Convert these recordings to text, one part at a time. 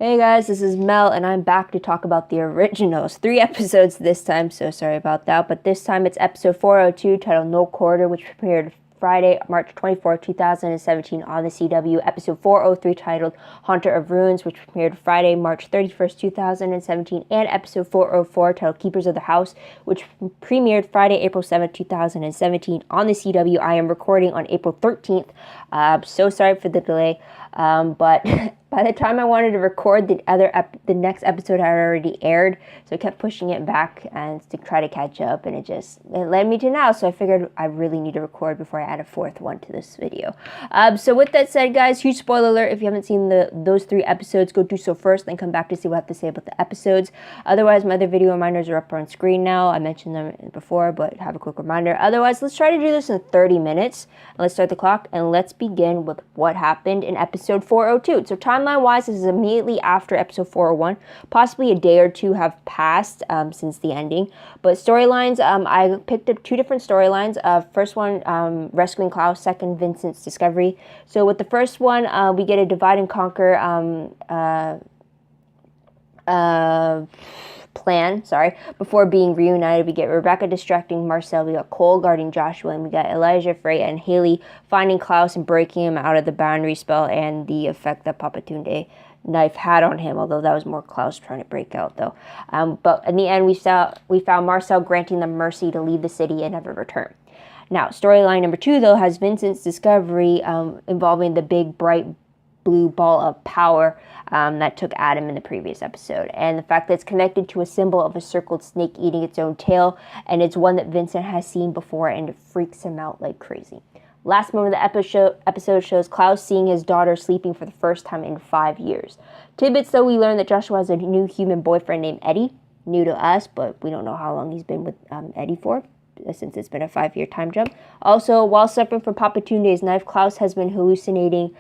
Hey guys, this is Mel, and I'm back to talk about the originals. 3 episodes this time, so sorry about that. But this time it's episode 402, titled No Quarter, which premiered Friday, March 24th, 2017 on the CW. Episode 403, titled Haunter of Ruins, which premiered Friday, March 31st, 2017. And episode 404, titled Keepers of the House, which premiered Friday, April 7th, 2017 on the CW. I am recording on April 13th. So sorry for the delay. But by the time I wanted to record, the next episode had already aired, so I kept pushing it back and to try to catch up, and it led me to now. So I figured I really need to record before I add a fourth one to this video. So with that said, guys, huge spoiler alert: if you haven't seen those 3 episodes, go do so first, then come back to see what I have to say about the episodes. Otherwise, my other video reminders are up on screen now. I mentioned them before, but have a quick reminder. Otherwise, let's try to do this in 30 minutes. Let's start the clock, and let's begin with what happened in episode 402. So timeline-wise, this is immediately after episode 401. Possibly a day or two have passed since the ending. But storylines, I picked up 2 different storylines. First one, rescuing Klaus. Second, Vincent's discovery. So with the first one, we get a divide and conquer plan, before being reunited. We get Rebecca distracting Marcel, we got Cole guarding Joshua, and we got Elijah, Freya, and Haley finding Klaus and breaking him out of the boundary spell and the effect that Papatunde knife had on him, although that was more Klaus trying to break out though. But in the end, we found Marcel granting them mercy to leave the city and never return. Now, storyline number 2 though has Vincent's discovery, involving the big bright blue ball of power that took Adam in the previous episode, and the fact that it's connected to a symbol of a circled snake eating its own tail, and it's one that Vincent has seen before, and it freaks him out like crazy. Last moment of the episode shows Klaus seeing his daughter sleeping for the first time in 5 years. Tidbits though, we learn that Joshua has a new human boyfriend named Eddie, new to us, but we don't know how long he's been with Eddie for, since it's been a 5-year time jump. Also, while suffering from Papatunde's knife, Klaus has been hallucinating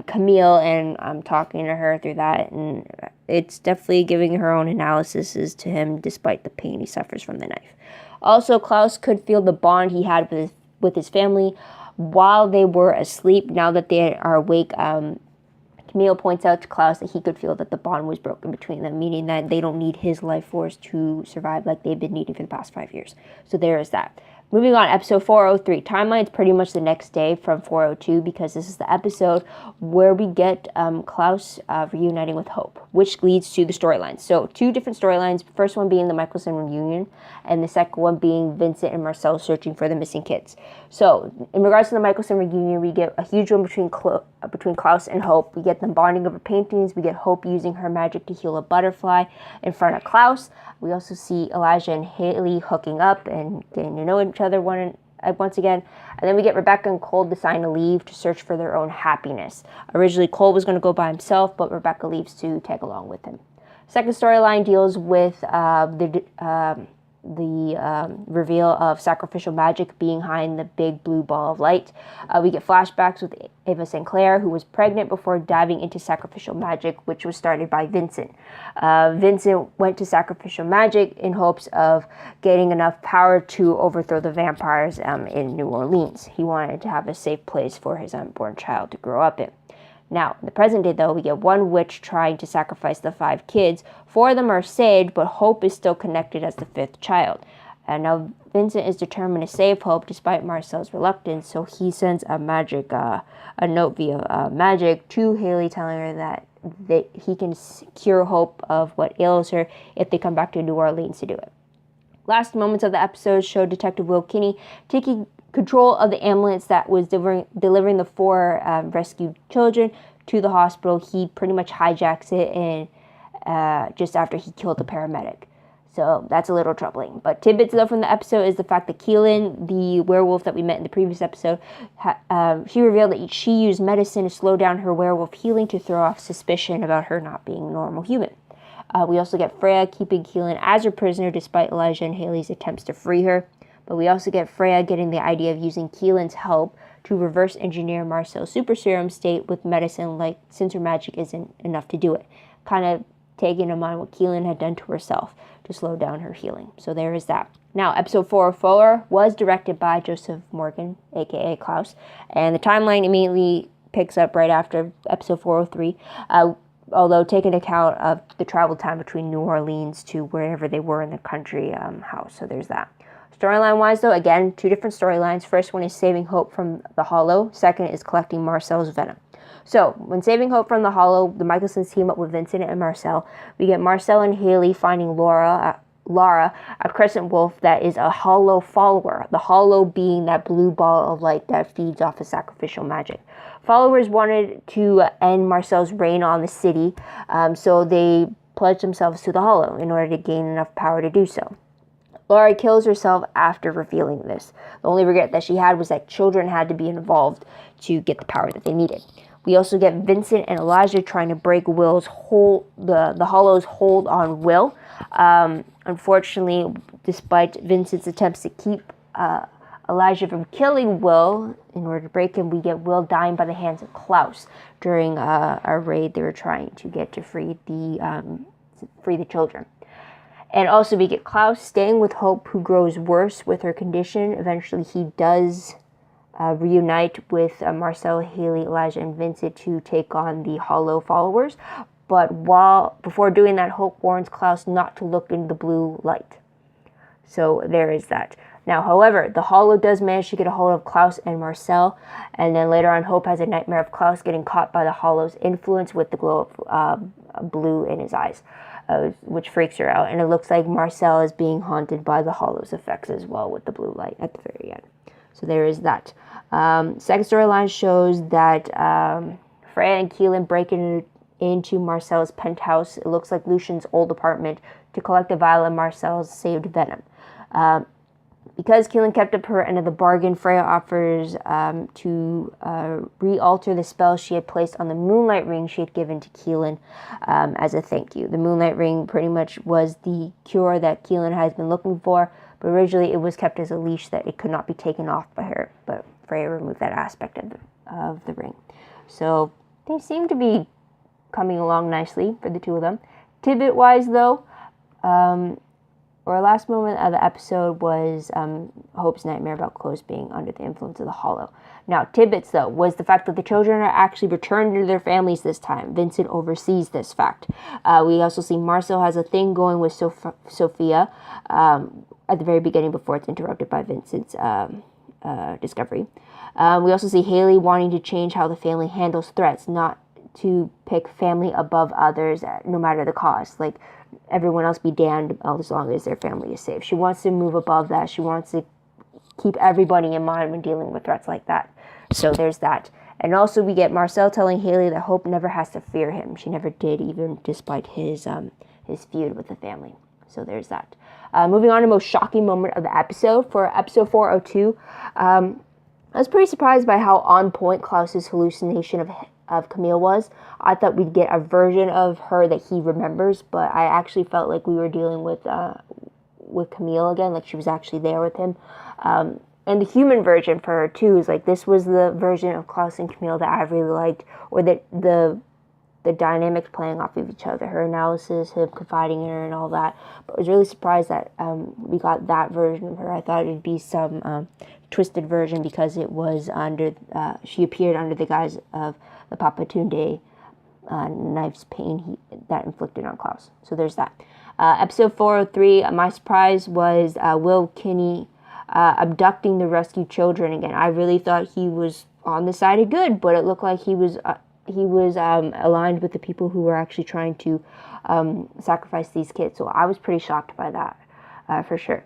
Camille, and I'm talking to her through that, and it's definitely giving her own analyses to him despite the pain he suffers from the knife. Also, Klaus could feel the bond he had with his family while they were asleep. Now that they are awake, Camille points out to Klaus that he could feel that the bond was broken between them, meaning that they don't need his life force to survive like they've been needing for the past 5 years. So there is that. Moving on, episode 403. Timeline is pretty much the next day from 402, because this is the episode where we get Klaus reuniting with Hope, which leads to the storylines. So 2 different storylines. First one being the Michelson reunion, and the second one being Vincent and Marcel searching for the missing kids. So in regards to the Michelson reunion, we get a huge one between Klaus and Hope. We get them bonding over paintings. We get Hope using her magic to heal a butterfly in front of Klaus. We also see Elijah and Haley hooking up and getting to know each other once again. And then we get Rebecca and Cole deciding to leave to search for their own happiness. Originally, Cole was going to go by himself, but Rebecca leaves to tag along with him. Second storyline deals with the reveal of sacrificial magic being behind the big blue ball of light. We get flashbacks with Ava Sinclair, who was pregnant before diving into sacrificial magic, which was started by Vincent. Vincent went to sacrificial magic in hopes of getting enough power to overthrow the vampires in New Orleans. He wanted to have a safe place for his unborn child to grow up in. Now, in the present day, though, we get one witch trying to sacrifice the 5 kids. 4 of them are saved, but Hope is still connected as the 5th child. And now Vincent is determined to save Hope despite Marcel's reluctance, so he sends a note via magic to Haley, telling her that he can cure Hope of what ails her if they come back to New Orleans to do it. Last moments of the episode show Detective Will Kinney taking control of the ambulance that was delivering the 4 rescued children to the hospital. He pretty much hijacks it and just after he killed the paramedic. So that's a little troubling. But tidbits though from the episode is the fact that Keelan, the werewolf that we met in the previous episode, she revealed that she used medicine to slow down her werewolf healing to throw off suspicion about her not being a normal human. We also get Freya keeping Keelan as her prisoner despite Elijah and Haley's attempts to free her. But we also get Freya getting the idea of using Keelan's help to reverse engineer Marcel's super serum state with medicine, like since her magic isn't enough to do it. Kind of taking in mind what Keelan had done to herself to slow down her healing. So there is that. Now, episode 404 was directed by Joseph Morgan, aka Klaus, and the timeline immediately picks up right after episode 403. although taking account of the travel time between New Orleans to wherever they were in the country house. So there's that. Storyline-wise, though, again, two different storylines. First one is saving Hope from the Hollow. Second is collecting Marcel's venom. So, when saving Hope from the Hollow, the Michelsons team up with Vincent and Marcel. We get Marcel and Haley finding Lara, a crescent wolf that is a Hollow follower. The Hollow being that blue ball of light that feeds off of sacrificial magic. Followers wanted to end Marcel's reign on the city, so they pledged themselves to the Hollow in order to gain enough power to do so. Laura kills herself after revealing this. The only regret that she had was that children had to be involved to get the power that they needed. We also get Vincent and Elijah trying to break Will's hold, the Hollow's hold on Will. Unfortunately, despite Vincent's attempts to keep Elijah from killing Will in order to break him, we get Will dying by the hands of Klaus during a raid they were trying to get to free the children. And also we get Klaus staying with Hope, who grows worse with her condition. Eventually he does reunite with Marcel, Haley, Elijah, and Vincent to take on the Hollow followers. But before doing that, Hope warns Klaus not to look in the blue light. So there is that. Now, however, the Hollow does manage to get a hold of Klaus and Marcel, and then later on Hope has a nightmare of Klaus getting caught by the Hollow's influence with the glow of blue in his eyes. Which freaks her out, and it looks like Marcel is being haunted by the Hollow's effects as well with the blue light at the very end. So there is that. Second storyline shows that Freya and Keelan break into Marcel's penthouse. It looks like Lucian's old apartment to collect the vial of Marcel's saved venom. Because Keelan kept up her end of the bargain, Freya offers to re-alter the spell she had placed on the Moonlight Ring she had given to Keelan as a thank you. The Moonlight Ring pretty much was the cure that Keelan has been looking for, but originally it was kept as a leash that it could not be taken off by her, but Freya removed that aspect of the ring. So they seem to be coming along nicely for the two of them. Tidbit-wise, though, our last moment of the episode was Hope's nightmare about clothes being under the influence of the Hollow. Now, tidbits, though, was the fact that the children are actually returned to their families this time. Vincent oversees this fact. We also see Marcel has a thing going with Sophia at the very beginning before it's interrupted by Vincent's discovery. We also see Haley wanting to change how the family handles threats, not to pick family above others, no matter the cost. Like, everyone else be damned as long as their family is safe. She wants to move above that. She wants to keep everybody in mind when dealing with threats like that. So there's that. And also we get Marcel telling Haley that Hope never has to fear him. She never did, even despite his feud with the family. So there's that. Moving on to the most shocking moment of the episode. For episode 402, I was pretty surprised by how on point Klaus's hallucination of Camille was. I thought we'd get a version of her that he remembers, but I actually felt like we were dealing with Camille again, like she was actually there with him. And the human version for her too is like, this was the version of Klaus and Camille that I really liked, or that the dynamics playing off of each other, her analysis, him confiding in her and all that. But I was really surprised that we got that version of her. I thought it'd be some twisted version because it was she appeared under the guise of the Papatunde knife's pain that inflicted on Klaus. So there's that. Episode 403, my surprise was Will Kinney abducting the rescued children again. I really thought he was on the side of good, but it looked like he was aligned with the people who were actually trying to sacrifice these kids. So I was pretty shocked by that, for sure.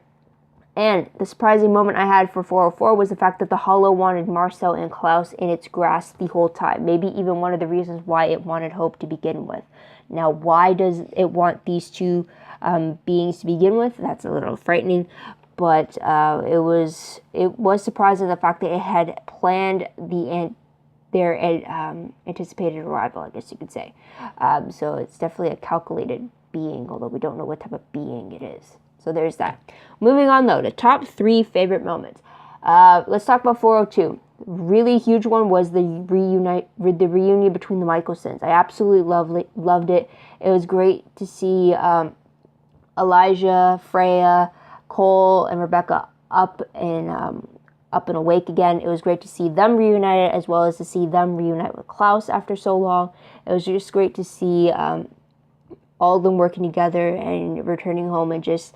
And the surprising moment I had for 404 was the fact that the Hollow wanted Marcel and Klaus in its grasp the whole time. Maybe even one of the reasons why it wanted Hope to begin with. Now, why does it want these two beings to begin with? That's a little frightening. But it was surprising the fact that it had planned their anticipated arrival, I guess you could say. So it's definitely a calculated being, although we don't know what type of being it is. So there's that. Moving on, though, the top 3 favorite moments. Let's talk about 402. Really huge one was the reunion between the Michelsons. I absolutely loved it. It was great to see Elijah, Freya, Cole, and Rebecca up in up and awake again. It was great to see them reunited, as well as to see them reunite with Klaus after so long. It was just great to see all of them working together and returning home and just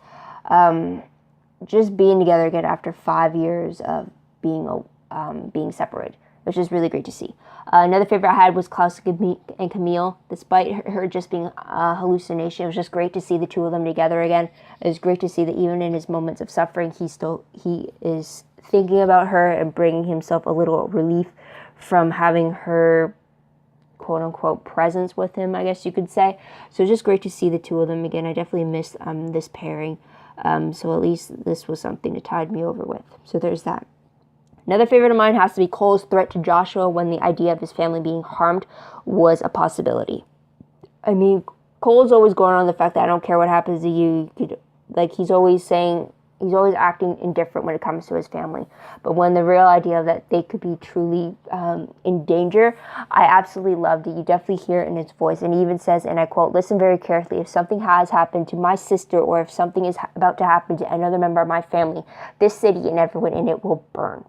being together again after 5 years of being separated, which is really great to see. Another favorite I had was Klaus and Camille. Despite her just being a hallucination, it was just great to see the two of them together again. It was great to see that even in his moments of suffering, he is thinking about her and bringing himself a little relief from having her quote-unquote presence with him, I guess you could say. So it's just great to see the two of them again. I definitely missed this pairing. So at least this was something to tide me over with. So there's that. Another favorite of mine has to be Cole's threat to Joshua when the idea of his family being harmed was a possibility. I mean, Cole's always going on the fact that I don't care what happens to you. He's always acting indifferent when it comes to his family. But when the real idea that they could be truly in danger, I absolutely loved it. You definitely hear it in his voice. And he even says, and I quote, "Listen very carefully. If something has happened to my sister or if something is about to happen to another member of my family, this city and everyone in it will burn."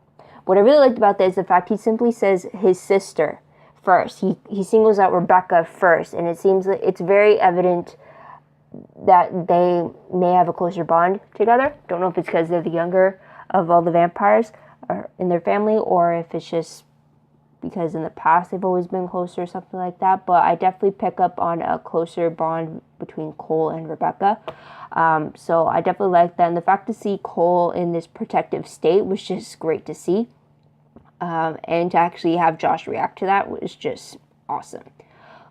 What I really liked about that is the fact he simply says his sister first. He singles out Rebecca first, and it seems that it's very evident that they may have a closer bond together. Don't know if it's because they're the younger of all the vampires in their family, or if it's just because in the past they've always been closer or something like that. But I definitely pick up on a closer bond between Cole and Rebecca. So I definitely like that. And the fact to see Cole in this protective state was just great to see. And to actually have Josh react to that was just awesome.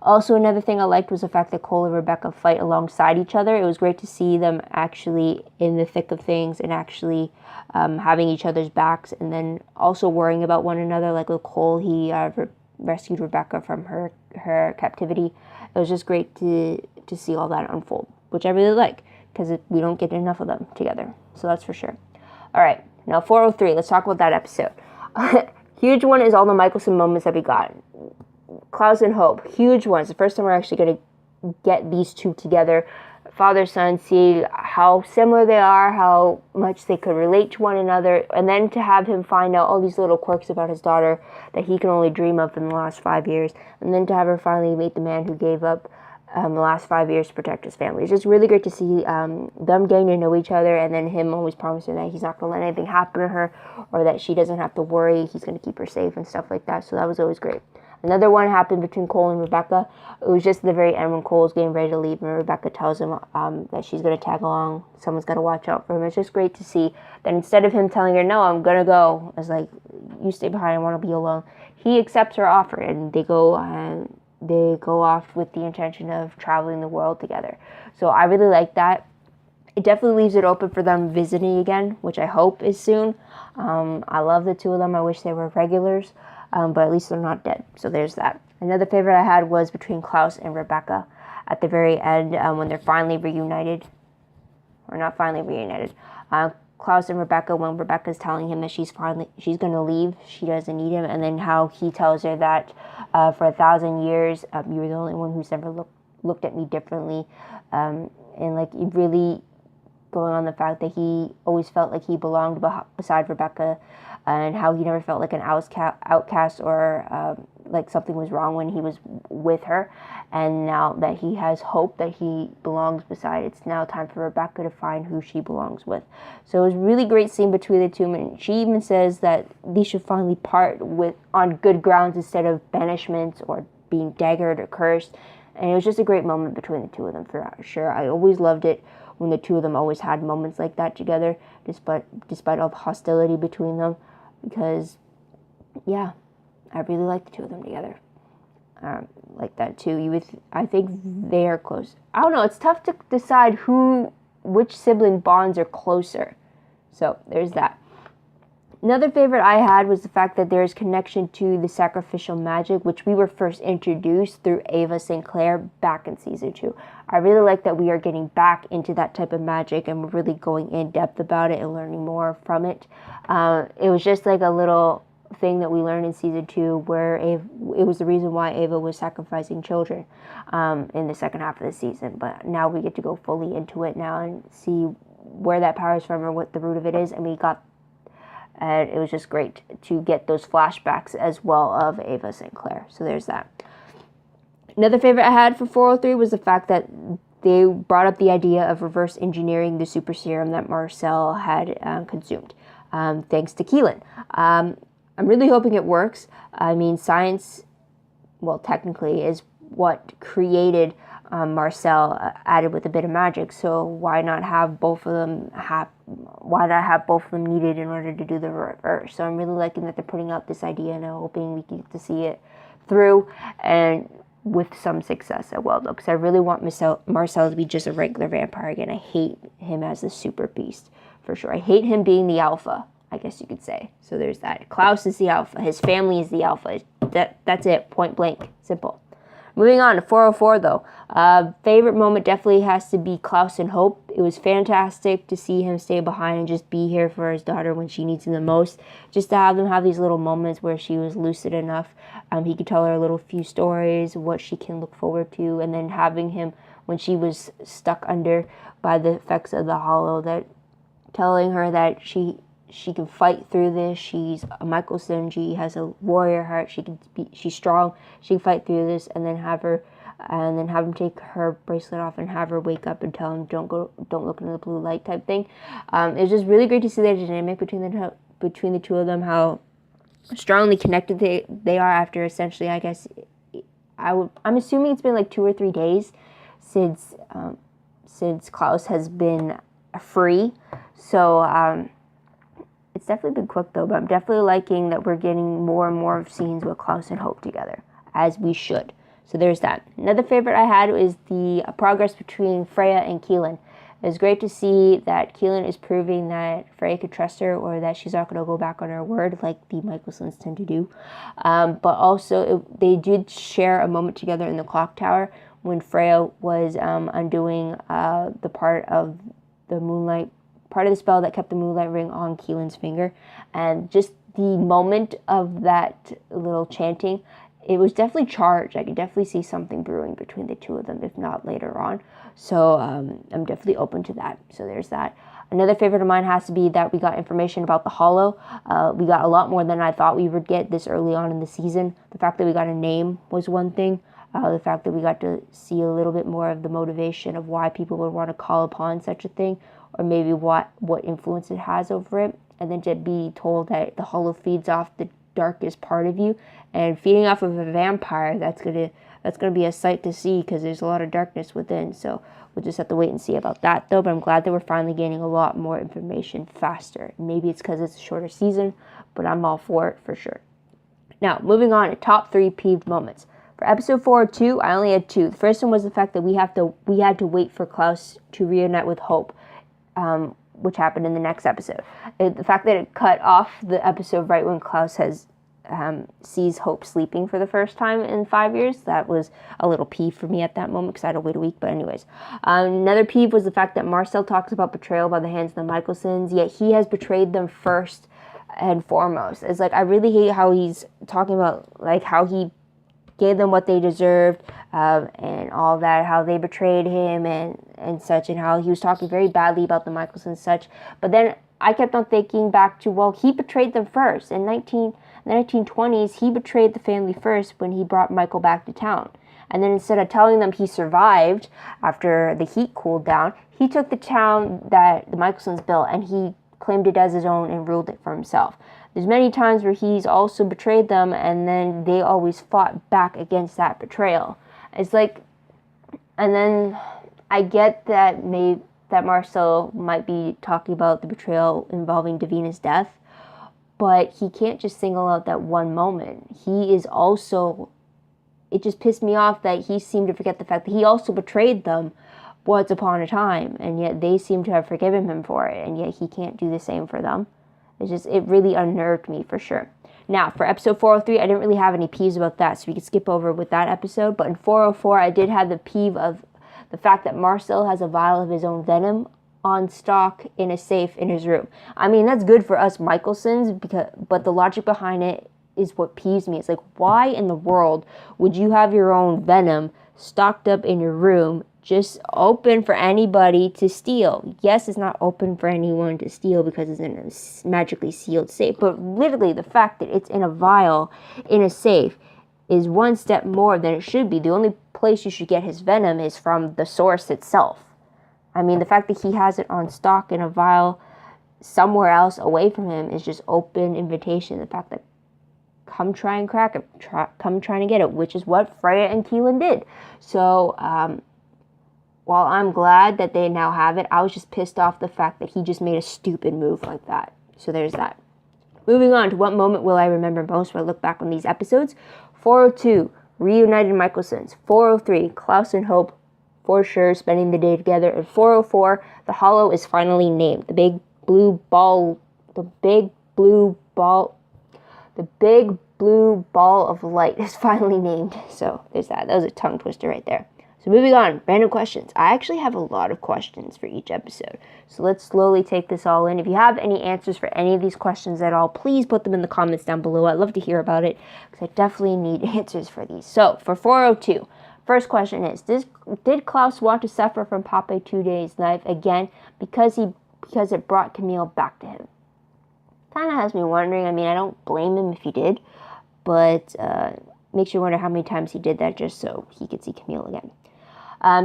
Also, another thing I liked was the fact that Cole and Rebecca fight alongside each other. It was great to see them actually in the thick of things and actually having each other's backs, and then also worrying about one another. Like with Cole, he rescued Rebecca from her captivity. It was just great to see all that unfold, which I really like, because we don't get enough of them together. So that's for sure. All right, now 403, let's talk about that episode. Huge one is all the Michelson moments that we got. Klaus and Hope, huge ones. The first time we're actually going to get these two together, father, son, see how similar they are, how much they could relate to one another, and then to have him find out all these little quirks about his daughter that he can only dream of in the last 5 years, and then to have her finally meet the man who gave up the last 5 years to protect his family. It's just really great to see them getting to know each other, and then him always promising that he's not going to let anything happen to her, or that she doesn't have to worry, he's going to keep her safe and stuff like that. So that was always great. Another one happened between Cole and Rebecca. It was just at the very end when Cole's getting ready to leave and Rebecca tells him that she's going to tag along. Someone's got to watch out for him. It's just great to see that instead of him telling her, "No, I'm going to go," it's like, "You stay behind, I want to be alone," he accepts her offer, and they go off with the intention of traveling the world together. So I really like that. It definitely leaves it open for them visiting again, which I hope is soon. I love the two of them. I wish they were regulars. But at least they're not dead. So there's that. Another favorite I had was between Klaus and Rebecca at the very end when they're finally reunited. Or not finally reunited. Klaus and Rebecca, when Rebecca's telling him that she's going to leave, she doesn't need him, and then how he tells her that for 1,000 years, you were the only one who's ever looked at me differently. And like really going on the fact that he always felt like he belonged beside Rebecca, and how he never felt like an outcast or like something was wrong when he was with her. And now that he has hope that he belongs beside, it's now time for Rebecca to find who she belongs with. So it was a really great scene between the two. And she even says that they should finally part on good grounds instead of banishment or being daggered or cursed. And it was just a great moment between the two of them for sure. I always loved it when the two of them always had moments like that together, despite all the hostility between them. Because, yeah, I really like the two of them together. Like that too. I think they are close. I don't know. It's tough to decide which sibling bonds are closer. So there's that. Another favorite I had was the fact that there's connection to the sacrificial magic, which we were first introduced through Ava St. Clair back in season 2. I really like that we are getting back into that type of magic and we're really going in depth about it and learning more from it. It was just like a little thing that we learned in season 2 where it was the reason why Ava was sacrificing children in the second half of the season. But now we get to go fully into it now and see where that power is from or what the root of it is. And we got And it was just great to get those flashbacks as well of Ava Sinclair. So there's that. Another favorite I had for 403 was the fact that they brought up the idea of reverse engineering the super serum that Marcel had consumed, thanks to Keelan. I'm really hoping it works. I mean, science, well, technically, is what created Marcel, added with a bit of magic. So why not have both of them needed in order to do the reverse? So I'm really liking that they're putting out this idea, and I'm hoping we get to see it through and with some success as well, though, because I really want Marcel to be just a regular vampire again. I hate him as the super beast, for sure. I hate him being the alpha, I guess you could say. So there's that. Klaus is the alpha. His family is the alpha. That's it. Point blank. Simple. Moving on to 404, though. Favorite moment definitely has to be Klaus and Hope. It was fantastic to see him stay behind and just be here for his daughter when she needs him the most. Just to have them have these little moments where she was lucid enough. He could tell her a little few stories, what she can look forward to, and then having him, when she was stuck under by the effects of the hollow, that telling her that she can fight through this. She's a Michelson. She has a warrior heart. She's strong. She can fight through this, and then have him take her bracelet off and have her wake up and tell him, don't look into the blue light type thing. It's just really great to see the dynamic between the two of them, how strongly connected they are after essentially, I guess, I'm assuming it's been like 2 or 3 days since Klaus has been free. So, it's definitely been quick, though, but I'm definitely liking that we're getting more and more of scenes with Klaus and Hope together, as we should. So there's that. Another favorite I had was the progress between Freya and Keelan. It was great to see that Keelan is proving that Freya could trust her, or that she's not going to go back on her word like the Michelsons tend to do. But also, they did share a moment together in the clock tower when Freya was undoing the part of the spell that kept the moonlight ring on Keelan's finger. And just the moment of that little chanting, it was definitely charged. I could definitely see something brewing between the two of them, if not later on. So I'm definitely open to that. So there's that. Another favorite of mine has to be that we got information about the Hollow. We got a lot more than I thought we would get this early on in the season. The fact that we got a name was one thing. The fact that we got to see a little bit more of the motivation of why people would want to call upon such a thing, or maybe what influence it has over it. And then to be told that the Hollow feeds off the darkest part of you, and feeding off of a vampire, that's gonna be a sight to see, because there's a lot of darkness within. So we'll just have to wait and see about that, though. But I'm glad that we're finally getting a lot more information faster. Maybe it's because it's a shorter season, but I'm all for it for sure. Now, moving on to top 3 peeved moments. For episode 402, I only had 2. The first one was the fact that we had to wait for Klaus to reunite with Hope, which happened in the next episode. The fact that it cut off the episode right when Klaus sees Hope sleeping for the first time in 5 years, that was a little peeve for me at that moment, because I had to wait a week. But anyways, another peeve was the fact that Marcel talks about betrayal by the hands of the Michelsons, yet he has betrayed them first and foremost. It's like, I really hate how he's talking about, like, how he gave them what they deserved, and all that, how they betrayed him and such, and how he was talking very badly about the Michelsons and such. But then I kept on thinking back to, well, he betrayed them first. In the 1920s, he betrayed the family first when he brought Michael back to town. And then instead of telling them he survived after the heat cooled down, he took the town that the Michelsons built and he claimed it as his own and ruled it for himself. There's many times where he's also betrayed them, and then they always fought back against that betrayal. It's like, and then I get that that Marcel might be talking about the betrayal involving Davina's death, but he can't just single out that one moment. He is also, it just pissed me off that he seemed to forget the fact that he also betrayed them once upon a time, and yet they seem to have forgiven him for it, and yet he can't do the same for them. It really unnerved me for sure. Now, for episode 403, I didn't really have any peeves about that, so we could skip over with that episode. But in 404, I did have the peeve of the fact that Marcel has a vial of his own venom on stock in a safe in his room. I mean, that's good for us Michelsons, but the logic behind it is what peeves me. It's like, why in the world would you have your own venom stocked up in your room just open for anybody to steal. Yes, it's not open for anyone to steal because it's in a magically sealed safe, but literally the fact that it's in a vial in a safe is one step more than it should be. The only place you should get his venom is from the source itself. I mean, the fact that he has it on stock in a vial somewhere else away from him is just open invitation. The fact that come try and crack it, come trying to get it, which is what Freya and Keelan did. So, while I'm glad that they now have it, I was just pissed off the fact that he just made a stupid move like that. So there's that. Moving on to what moment will I remember most when I look back on these episodes. 402, reunited Michaelsons. 403, Klaus and Hope for sure spending the day together. And 404, the Hollow is finally named. The big blue ball of light is finally named. So there's that. That was a tongue twister right there. So moving on, random questions. I actually have a lot of questions for each episode. So let's slowly take this all in. If you have any answers for any of these questions at all, please put them in the comments down below. I'd love to hear about it because I definitely need answers for these. So for 402, first question is, did Klaus want to suffer from Pape Tuday's knife again because it brought Camille back to him? Kind of has me wondering. I mean, I don't blame him if he did, but makes you wonder how many times he did that just so he could see Camille again.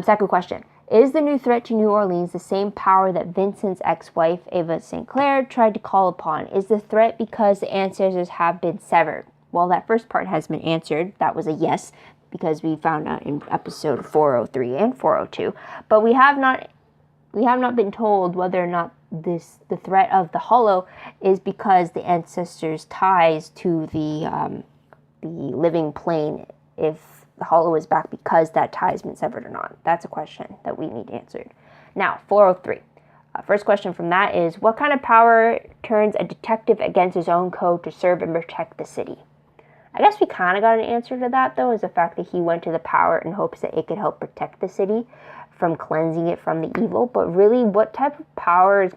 Second question. Is the new threat to New Orleans the same power that Vincent's ex-wife, Ava St. Clair, tried to call upon? Is the threat because the ancestors have been severed? Well, that first part has been answered. That was a yes, because we found out in episode 403 and 402. But we have not been told whether or not the threat of the Hollow is because the ancestors' ties to the living plane, if the Hollow is back because that tie has been severed or not. That's a question that we need answered. Now, 403. First question from that is, what kind of power turns a detective against his own code to serve and protect the city? I guess we kind of got an answer to that, though, is the fact that he went to the power in hopes that it could help protect the city from cleansing it from the evil. But really, what type of power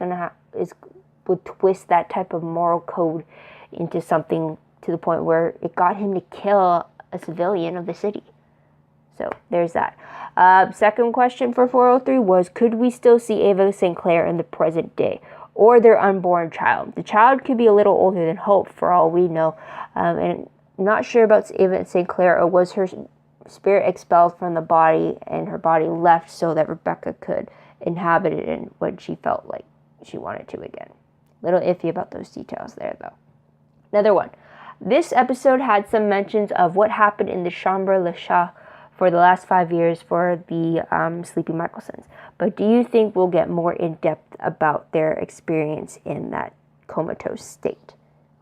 would twist that type of moral code into something to the point where it got him to kill a civilian of the city? So there's that. Second question for 403 was, could we still see Ava St. Clair in the present day or their unborn child? The child could be a little older than Hope for all we know. And not sure about Ava St. Clair, or was her spirit expelled from the body and her body left so that Rebecca could inhabit it when she felt like she wanted to again. Little iffy about those details there, though. Another one. This episode had some mentions of what happened in the Chambre Le Chat for the last 5 years for the Sleepy Michaelsons. But do you think we'll get more in-depth about their experience in that comatose state?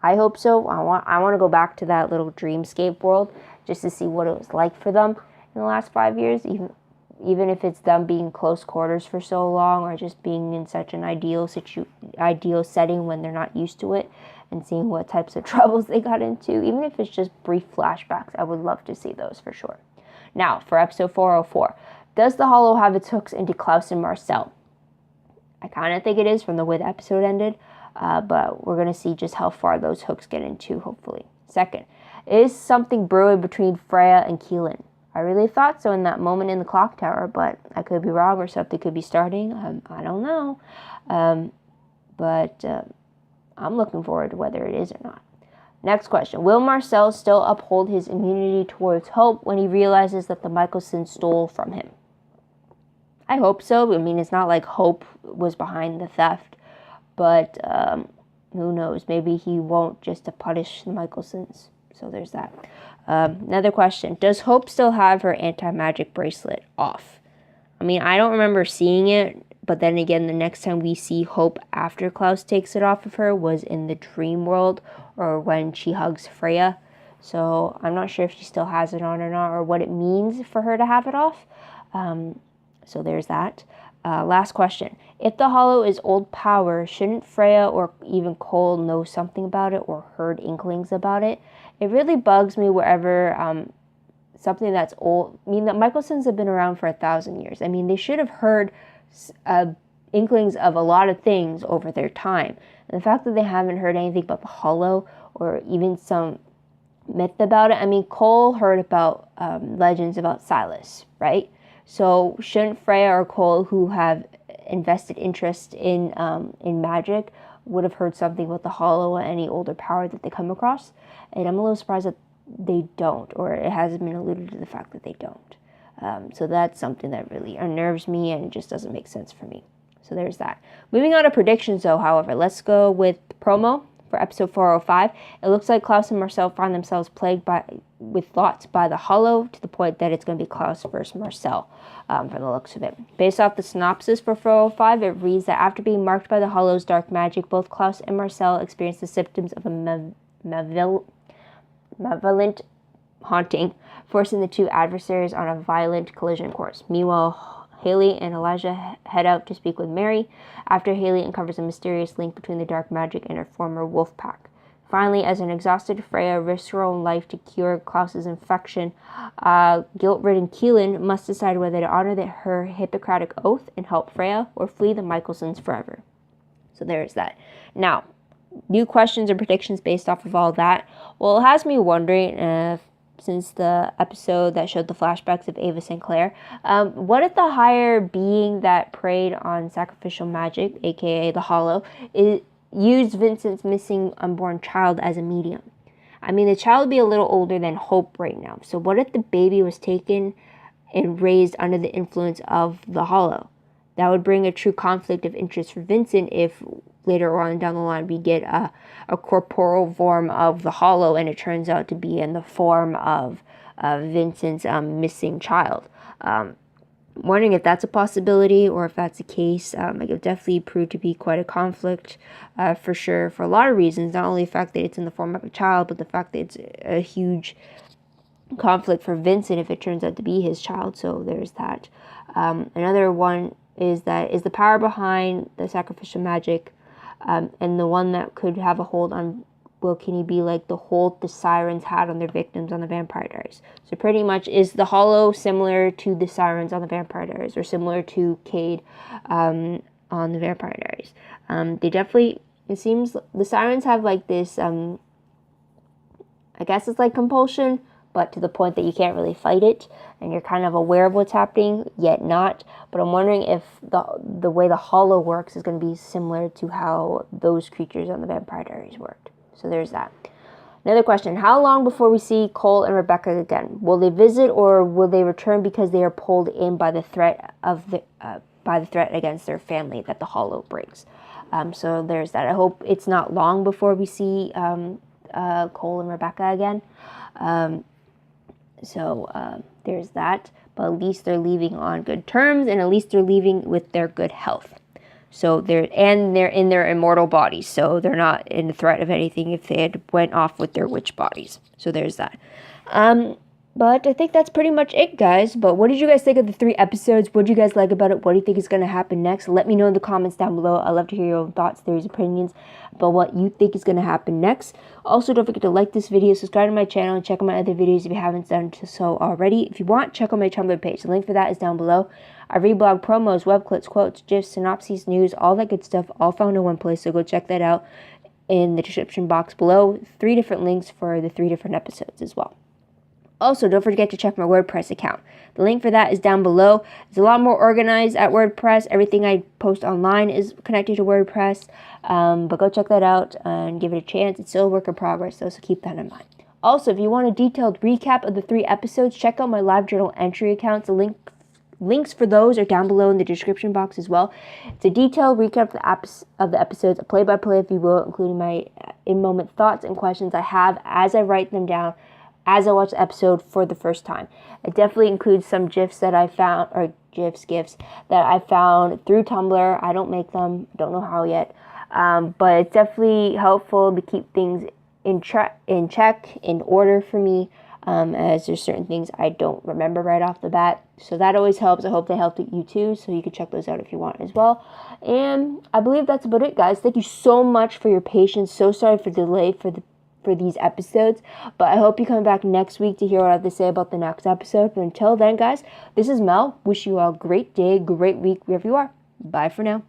I hope so. I want to go back to that little dreamscape world just to see what it was like for them in the last 5 years, even if it's them being close quarters for so long or just being in such an ideal setting when they're not used to it, and seeing what types of troubles they got into. Even if it's just brief flashbacks, I would love to see those for sure. Now, for episode 404, does the Hollow have its hooks into Klaus and Marcel? I kind of think it is from the way the episode ended, but we're going to see just how far those hooks get into, hopefully. Second, is something brewing between Freya and Keelan? I really thought so in that moment in the clock tower, but I could be wrong, or something could be starting. I don't know. But I'm looking forward to whether it is or not. Next question. Will Marcel still uphold his immunity towards Hope when he realizes that the Michaelsons stole from him? I hope so. I mean, it's not like Hope was behind the theft, but who knows? Maybe he won't, just to punish the Michaelsons. So there's that. Another question. Does Hope still have her anti-magic bracelet off? I mean, I don't remember seeing it, but then again, the next time we see Hope after Klaus takes it off of her was in the dream world, or when she hugs Freya. So I'm not sure if she still has it on or not, or what it means for her to have it off. So there's that. Last question. If the Hollow is old power, shouldn't Freya or even Cole know something about it or heard inklings about it? It really bugs me wherever something that's old. I mean, the Michaelsons have been around for 1,000 years. I mean, they should have heard inklings of a lot of things over their time. And the fact that they haven't heard anything about the Hollow or even some myth about it. I mean, Cole heard about legends about Silas, right? So shouldn't Freya or Cole, who have invested interest in magic, would have heard something about the Hollow and any older power that they come across? And I'm a little surprised that they don't, or it hasn't been alluded to the fact that they don't. So that's something that really unnerves me, and it just doesn't make sense for me. So there's that. Moving on to predictions, though, however, let's go with promo for episode 405. It looks like Klaus and Marcel find themselves plagued with thoughts by the Hollow, to the point that it's going to be Klaus versus Marcel, from the looks of it. Based off the synopsis for 405, it reads that after being marked by the Hollow's dark magic, both Klaus and Marcel experience the symptoms of a malevolent haunting, forcing the two adversaries on a violent collision course. Meanwhile, Haley and Elijah head out to speak with Mary after Haley uncovers a mysterious link between the dark magic and her former wolf pack. Finally, as an exhausted Freya risks her own life to cure Klaus's infection, guilt-ridden Keelan must decide whether to honor her Hippocratic oath and help Freya, or flee the Michelsons forever. So there's that. Now, new questions or predictions based off of all that. Well, it has me wondering if, since the episode that showed the flashbacks of Ava St. Clair, what if the higher being that preyed on sacrificial magic, aka the Hollow, used Vincent's missing unborn child as a medium? I mean, the child would be a little older than Hope right now. So what if the baby was taken and raised under the influence of the Hollow? That would bring a true conflict of interest for Vincent if later on down the line we get a corporal form of the Hollow and it turns out to be in the form of Vincent's missing child. I'm wondering if that's a possibility, or if that's the case. It would definitely prove to be quite a conflict, for sure, for a lot of reasons. Not only the fact that it's in the form of a child, but the fact that it's a huge conflict for Vincent if it turns out to be his child. So there's that. Another one is the power behind the sacrificial magic, and the one that could have a hold on Will Kinney be like the hold the sirens had on their victims on the Vampire Diaries. So pretty much, is the Hollow similar to the sirens on the Vampire Diaries, or similar to Cade on the Vampire Diaries? They definitely, it seems the sirens have like this, I guess it's like compulsion, but to the point that you can't really fight it, and you're kind of aware of what's happening, yet not. But I'm wondering if the way the Hollow works is going to be similar to how those creatures on the Vampire Diaries worked. So there's that. Another question: how long before we see Cole and Rebecca again? Will they visit, or will they return because they are pulled in by the threat against their family that the Hollow brings? So there's that. I hope it's not long before we see Cole and Rebecca again. So there's that. But at least they're leaving on good terms, and at least they're leaving with their good health. So they're in their immortal bodies, so they're not in the threat of anything if they had went off with their witch bodies. So there's that. But I think that's pretty much it, guys. But what did you guys think of the 3 episodes? What did you guys like about it? What do you think is going to happen next? Let me know in the comments down below. I love to hear your own thoughts, theories, opinions about what you think is going to happen next. Also, don't forget to like this video, subscribe to my channel, and check out my other videos if you haven't done so already. If you want, check out my Tumblr page. The link for that is down below. I reblog promos, web clips, quotes, gifs, synopses, news, all that good stuff, all found in one place. So go check that out in the description box below. 3 different links for the 3 different episodes as well. Also, don't forget to check my WordPress account. The link for that is down below. It's a lot more organized at WordPress. Everything I post online is connected to WordPress. But go check that out and give it a chance. It's still a work in progress, though, so keep that in mind. Also, if you want a detailed recap of the 3 episodes, check out my Livejournal entry accounts. The links for those are down below in the description box as well. It's a detailed recap of the episodes, a play-by-play, if you will, including my in-moment thoughts and questions I have as I write them down as I watch the episode for the first time. It definitely includes some GIFs that I found, or GIFs that I found through Tumblr. I don't make them, don't know how yet, but it's definitely helpful to keep things in check, in order for me, as there's certain things I don't remember right off the bat. So that always helps. I hope they helped you too, so you can check those out if you want as well. And I believe that's about it, guys. Thank you so much for your patience. So sorry for the delay for these episodes, but I hope you come back next week to hear what I have to say about the next episode. But until then, guys, this is Mel. Wish you all a great day, great week, wherever you are. Bye for now.